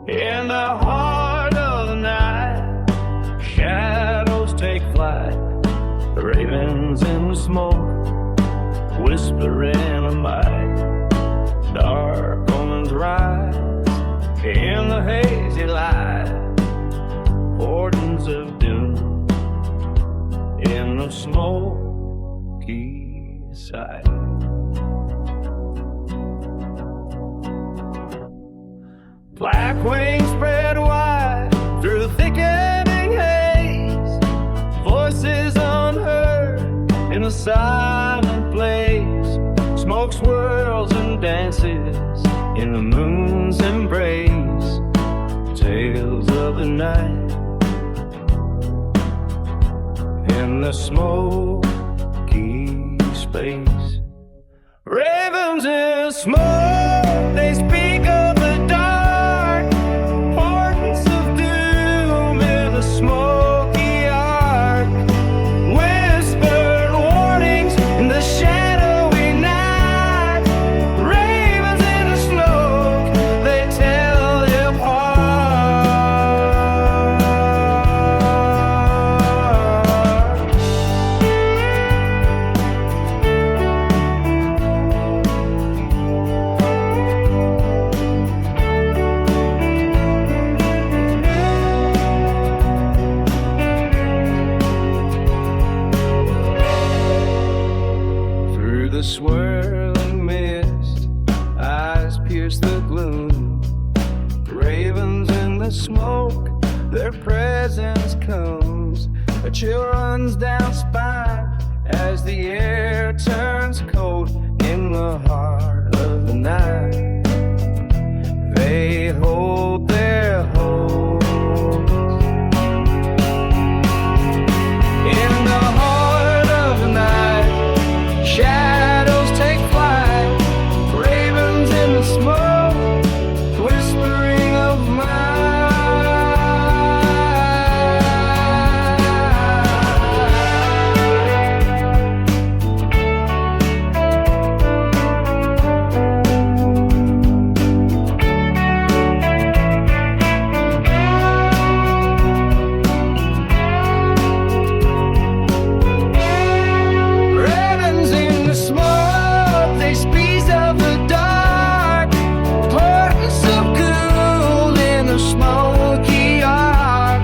In the heart of the night, shadows take flight. Ravens in the smoke, whispering a might. Dark omens rise in the hazy light. Portents of doom in the smoky sight. Black wings spread wide through the thickening haze. Voices unheard in a silent place. Smoke swirls and dances in the moon's embrace. Tales of the night in the smoky space. Ravens in smoke, they speak of the dark. Portents of doom in the smoky arc. Whispered warnings in the shadowy night. Ravens in the smoke, they tell their the swirling mist, eyes pierce the gloom. Ravens in the smoke, their presence comes. A chill runs down spine as the air turns cold. In the heart of the night, they hold their holds. In the heart of the night, shadows take flight. Ravens in the smoke, whispering of mine. Ravens in the smoke, they speak of the dark. Portents of cool in the smoky arc.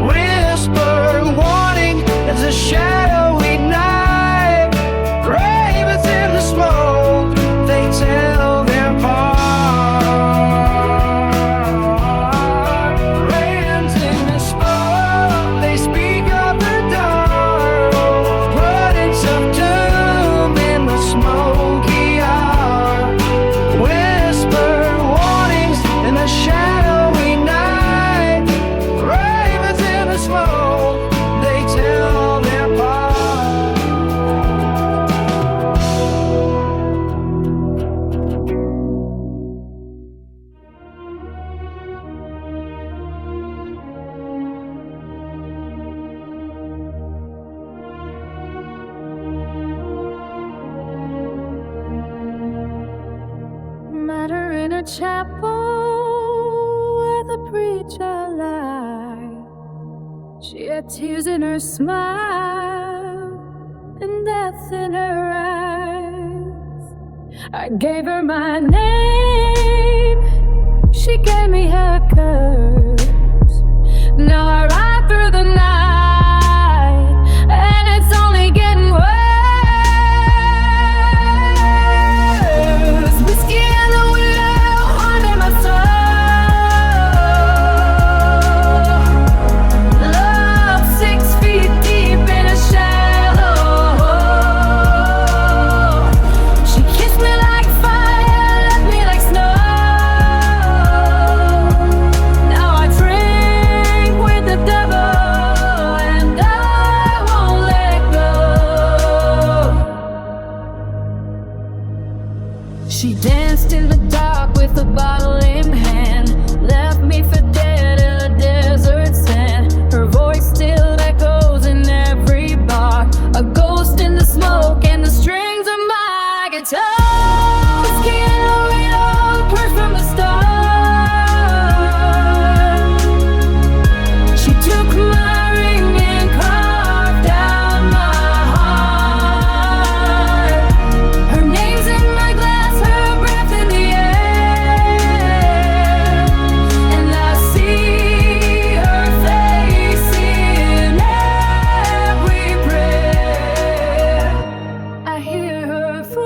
Whisper warning as a shadowy night. Ravens in the smoke, they tell their part. Ravens in the smoke, they speak of the dark. Portents of doom in the smoky arc. Whisper warnings in the shadowy night. Ravens in the smoke, they tell their part. Met her in a chapel where the preacher lied. She had tears in her smile and death in her eyes. I gave her my name, she gave me her curse. Now I ride through the night, and it's only getting worse. Whiskey and the willow haunted my soul. Love 6 feet deep in a shallow. She kissed me like fire, left me like snow. Now I drink with the devil, and I won't let go. She danced in the dark with a bottle in hand, left me for dead in a desert sand. Her voice still echoes in every bar, a ghost in the smoke and the strings of my guitar. Whiskey and a widow, curse from the start.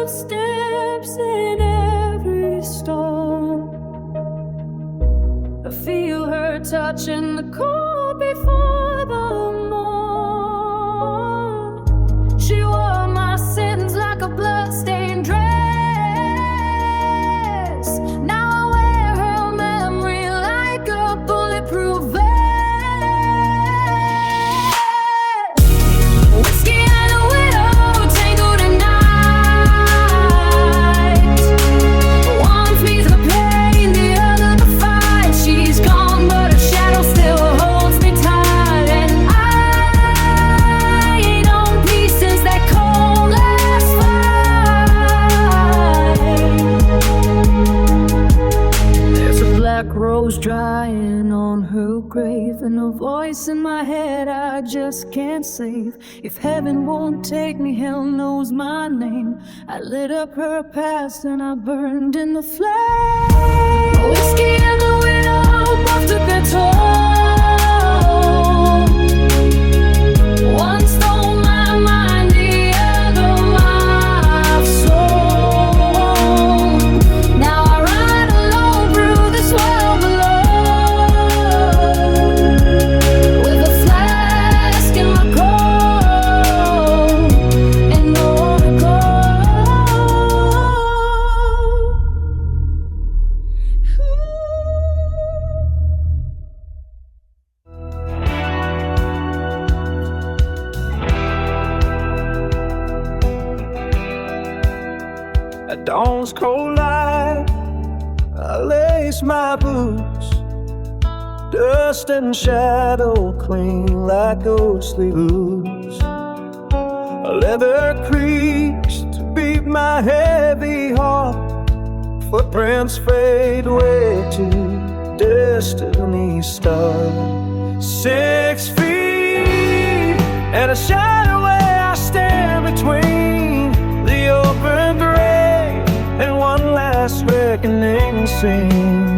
footsteps in every stone. I feel her touching the cold before the morn. She wore my sins like a bloodstained dress. Now I wear her memory like a bulletproof vest. Whiskey and a widow tangled in night. One feels the pain, the other the fight. She's gone, but her shadow still holds me tight. And I ain't on peace since that cold last fight. There's a black rose drying on her grave, and a voice in my head I just can't save. If heaven won't take me, hell knows my name. I lit up her past and I burned in the flame. Whiskey and the widow both took their toll. One stole my mind, the other my soul. Now I ride alone through this world below, with a flask in my coat and nowhere to go. At dawn's cold light, I lace my boots. Dust and shadow cling like ghostly boots. Leather creaks to beat my heavy heart. Footprints fade away to destiny's star. 6 feet and a shadow where I stand between the open grave and one last reckoning scene.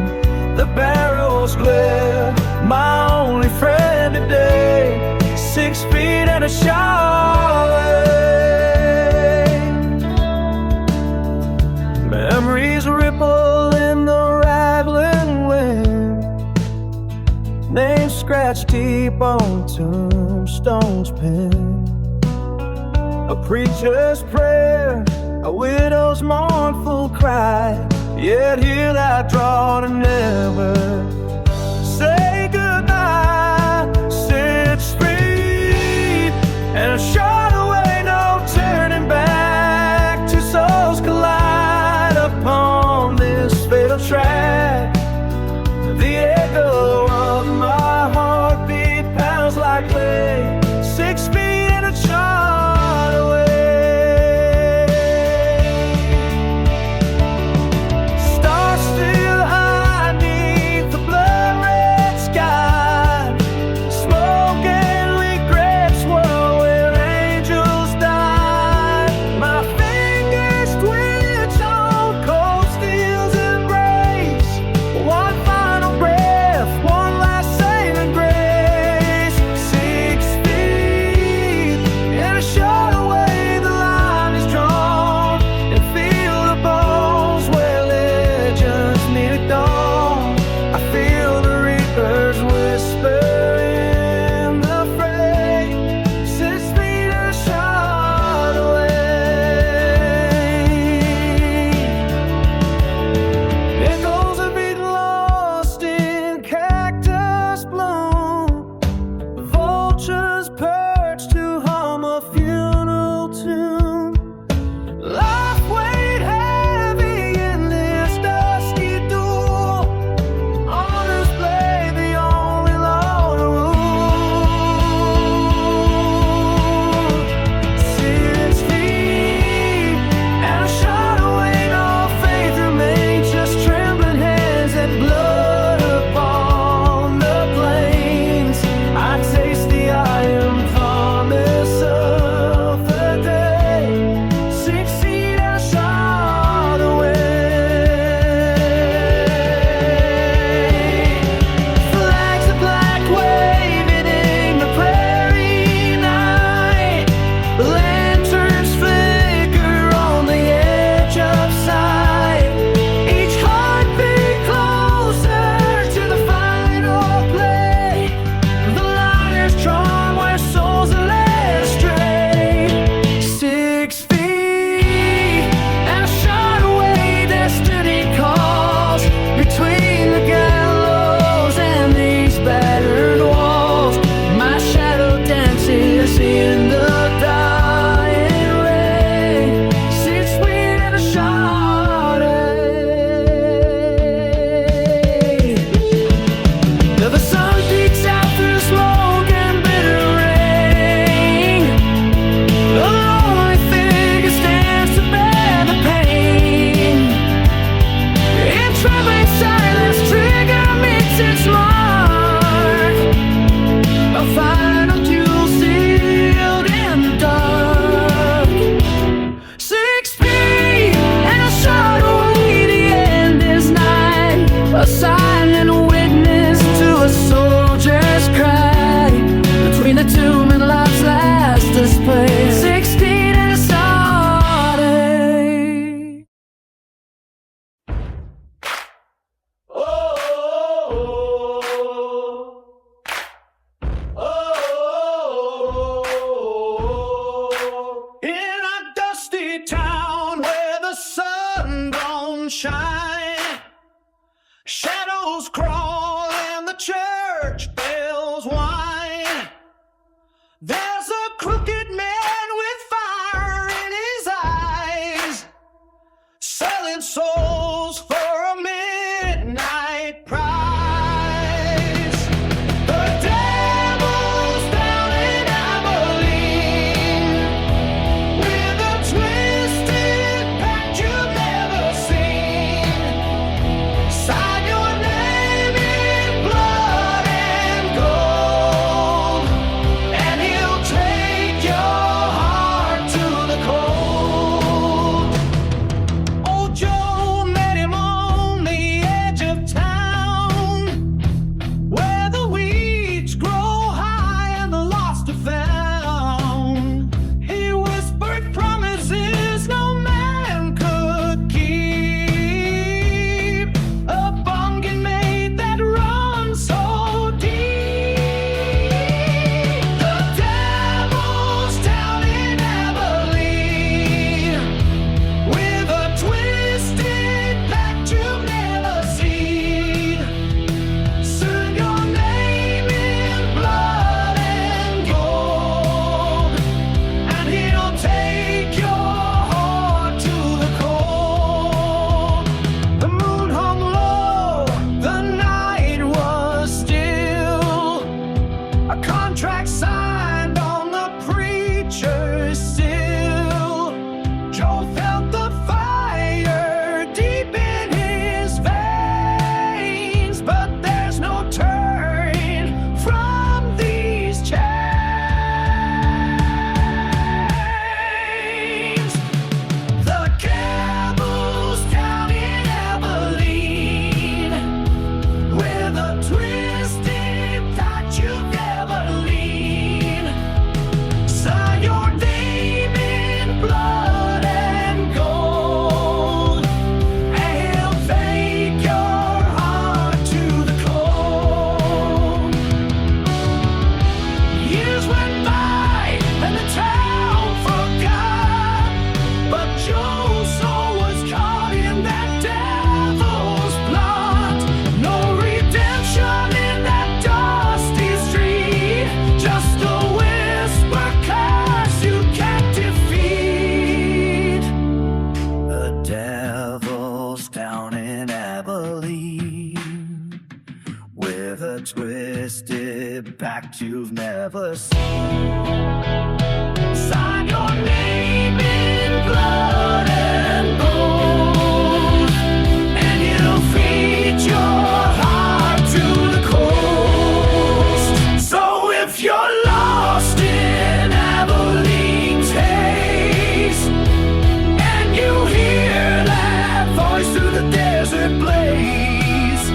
The barrels glare, my only friend today. 6 feet and a shower. Memories ripple in the rattling wind. Names scratched deep on tombstones pen. A preacher's prayer, a widow's mournful cry. Yet here I draw to never say goodbye. 6 feet and a shot away, no turning back. Two souls collide upon this fatal track. The echo of my heartbeat pounds like clay. 6 feet and a shot away. Stars still high 'neath the blood. sunshine, shadows crawl and the church bells whine. There's a crooked man with fire in his eyes, selling souls for a midnight prize. The devil's down in Abilene with a twisted pact you've never seen. Sign your name in blood and gold, and he'll take your heart to the cold. Old Joe met him on the edge of town, where the weeds grow high and the lost are found. He whispered promises no man could keep, a bungin maid that runs so deep. The devil's down in Abilene with a twisted pact you've never seen. Sign your name in blood and gold, and he'll take your heart to the cold. The moon hung low, the night was still, a contract signed on the preacher's seal. Joe felt the fire deep in his veins, but there's no turning from these chains. The camel's down in Abilene with a twisted that you've never lean. Sign your name in blood and gold, and he'll take your heart to the cold. Years went by and the town forgot, but Joe's soul was caught in that devil's plot. No redemption in that dusty street, just a whisper curse you can't defeat. The devil's down in Abilene with a twisted pact you've never seen. Sign your name in blood and gold, and he'll feed your heart to the coast. So if you're lost in Abilene's haze, and you hear that voice through the desert blaze,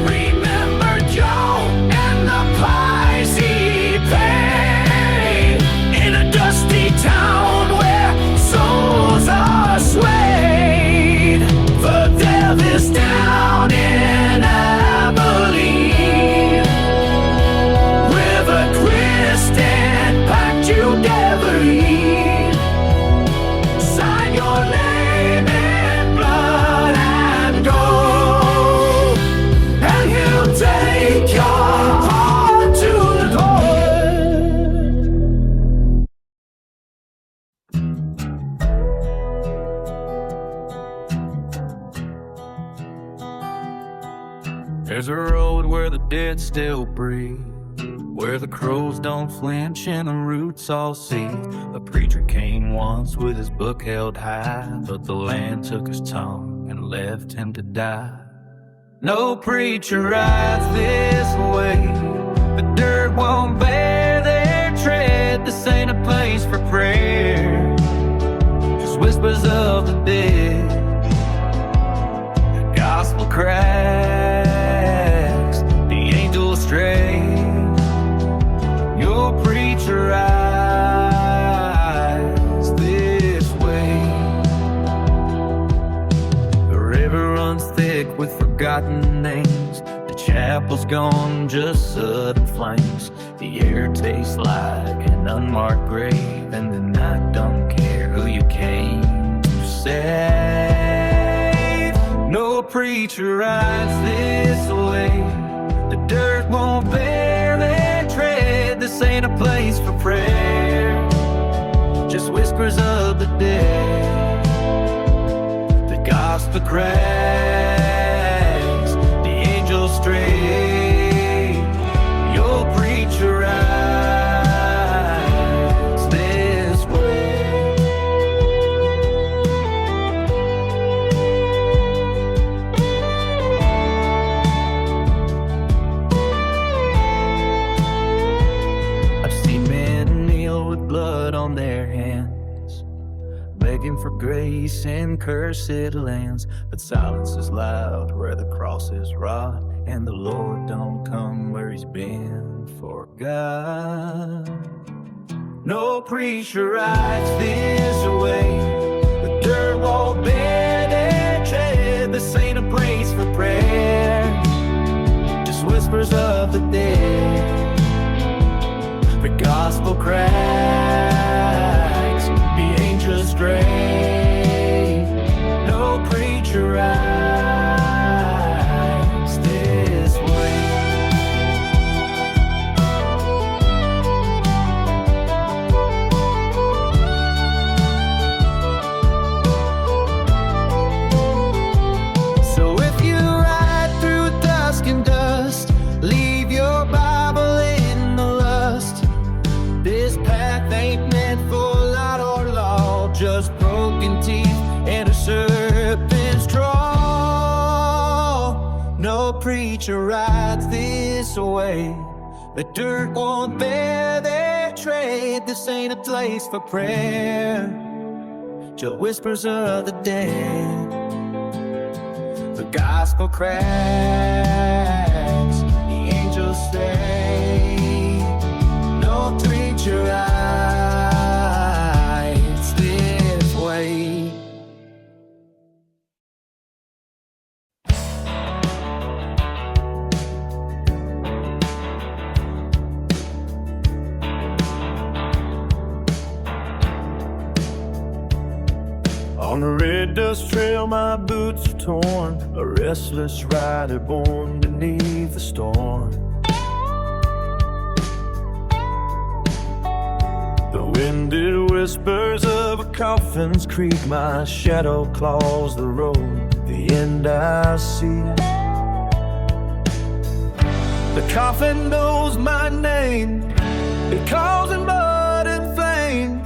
remember Joe and the price he paid in a dusty town where souls are swayed. The devil's down in Abilene with a twisted pact you never eat. Sign your name in blood and gold, and he'll take your heart to the cold. There's a road where the dead still breathe, where the crows don't flinch and the roots all seethe. A preacher came once with his book held high, but the land took his tongue and left him to die. No preacher rides this way, the dirt won't bear their tread. This ain't a place for prayer, just whispers of the dead. The gospel cracks, the angels stray. Your preacher rides this way. The river runs thick with forgotten names. The chapel's gone, just sudden flames. The air tastes like an unmarked grave, and the night don't care who you came to save. No preacher rides this way. The dirt won't bear their tread. This ain't a place for prayer, just whispers of the dead. The gospel cracks, the angels stray. Your preacher rides this way. I've seen men kneel with blood on their hands, begging for grace in cursed lands. But silence is loud where the cross is wrought, and the Lord don't come where he's been forgot. No preacher rides this way. The dirt won't bear their tread. This ain't a place for prayer, just whispers of the dead. The gospel cracks, the angels stray. No preacher rides this way. So if you ride through dusk and dust, leave your Bible in the lust. This path ain't meant for light or law, just broken teeth and a serpent's draw. No preacher rides this way. The dirt won't bear their tread. This ain't a place for prayer, just whispers of the dead. The gospel cracks, the angels say. No preacher rides this way. On the red dust trail, my boots are torn, a restless rider born beneath the storm. The winded whispers of a coffin's creak, my shadow claws the road, the end I see. The coffin knows my name, it calls in mud and flame.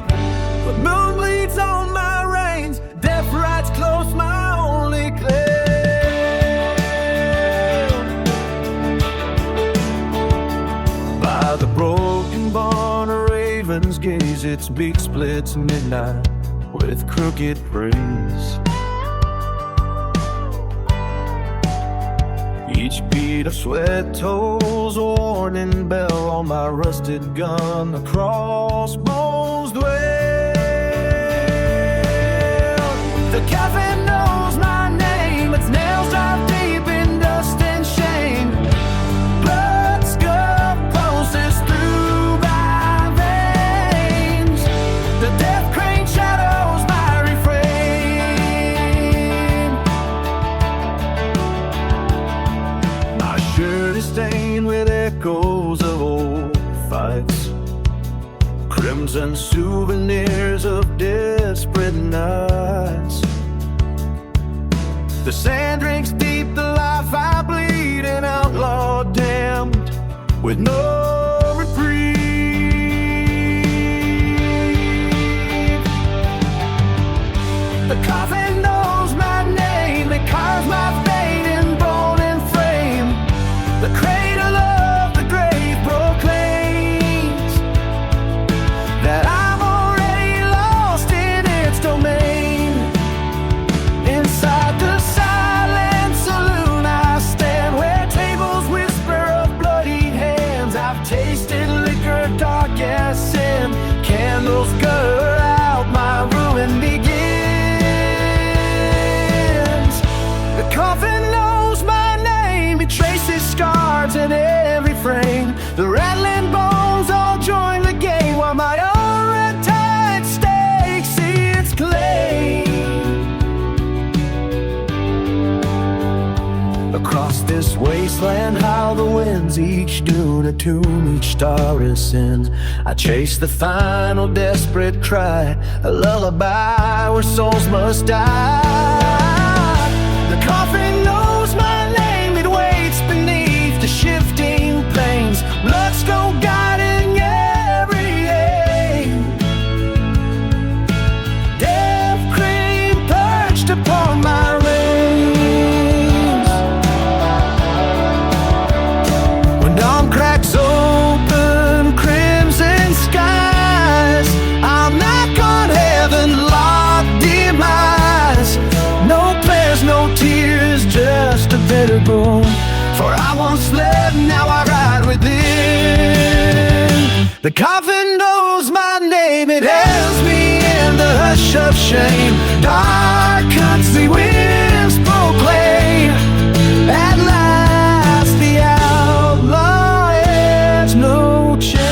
The moon bleeds on my reins, death rides close, my only claim. By the broken barn, a raven's gaze, its beak splits midnight with crooked praise. Each beat of sweat tolls a warning bell on my rusted gun, the crossbones dwell. The coffin knows my name, its nails drive deep in dust and shame. Blood scum pulses through my veins. The death crane shadows my refrain. My shirt is stained with echoes of old fights, crimson souvenirs of desperate nights. The sand drinks deep the life I bleed, an outlaw damned with no reprieve. The coffin knows my name, it carves my fate in bone and frame. The cradle of the grave proclaims that I'm already lost in its domain. Inside the silent saloon I stand, where tables whisper of bloody hands. I've Across this wasteland, how the winds each dune a tune, each star ascends. I chase the final desperate cry, a lullaby where souls must die. The coffin knows my name, it waits beneath the shifting plains. Let's go guiding every aim. Death cream perched upon my reins. When dawn cracks open crimson skies, I'll knock on heaven, lock demise. No prayers, no tears, just a bitter boon. For I once lived, now I ride within. The coffin knows my name, it hails me in the hush of shame. Dark country winds proclaim, at last the outlaw has no chain.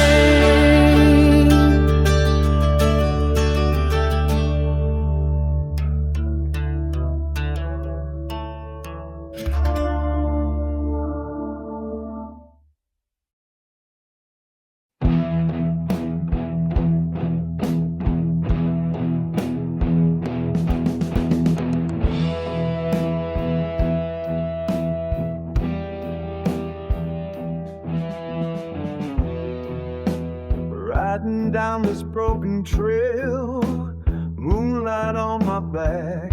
Riding down this broken trail, moonlight on my back,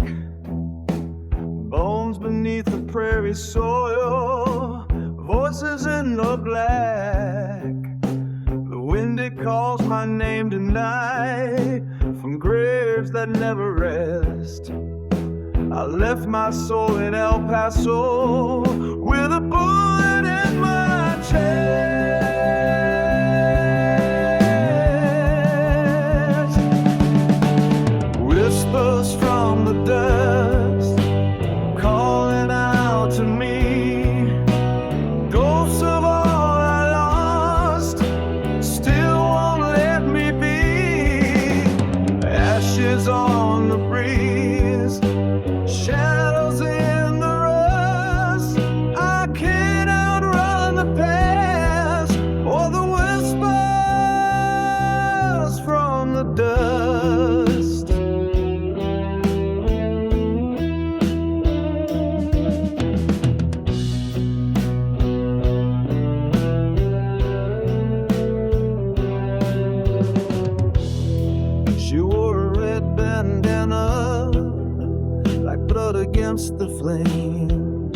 bones beneath the prairie soil, voices in the black. The wind, it calls my name tonight from graves that never rest. I left my soul in El Paso with a bullet in my chest. Whispers from the dust calling out to me, ghosts of all I lost still won't let me be. Ashes on the breeze, shadows in the rust. I can't outrun the past or the whispers from the dust. She wore a red bandana like blood against the flame.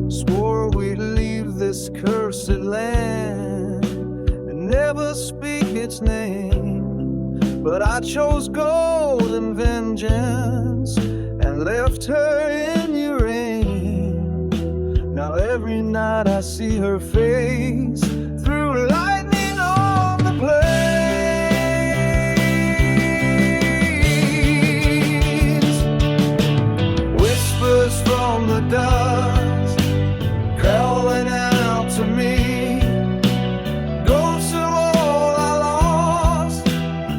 Swore we'd leave this cursed land and never speak its name. But I chose gold and vengeance and left her in your rain. Now every night I see her face through lightning on the plains. Whispers from the dust calling out to me, ghosts of all I lost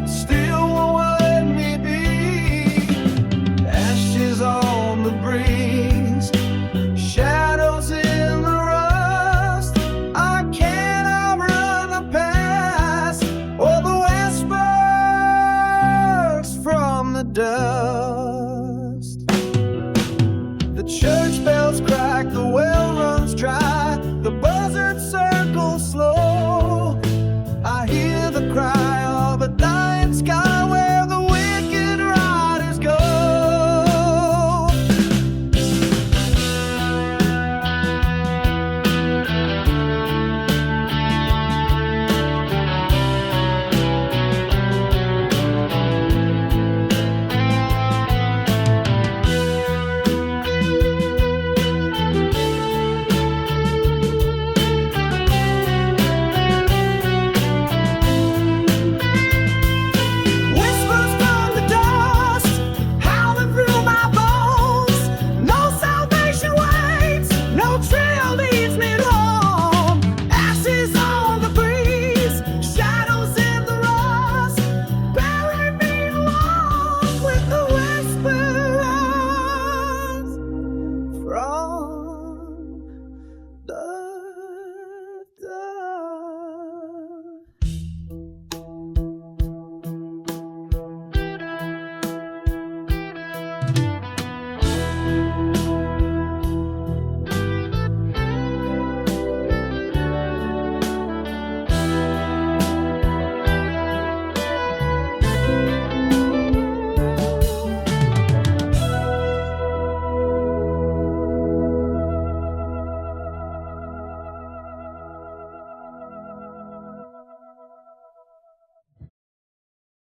still won't let me be. Ashes on the breeze, shadows in the rust. I can't outrun the past or the whispers from the dust. The church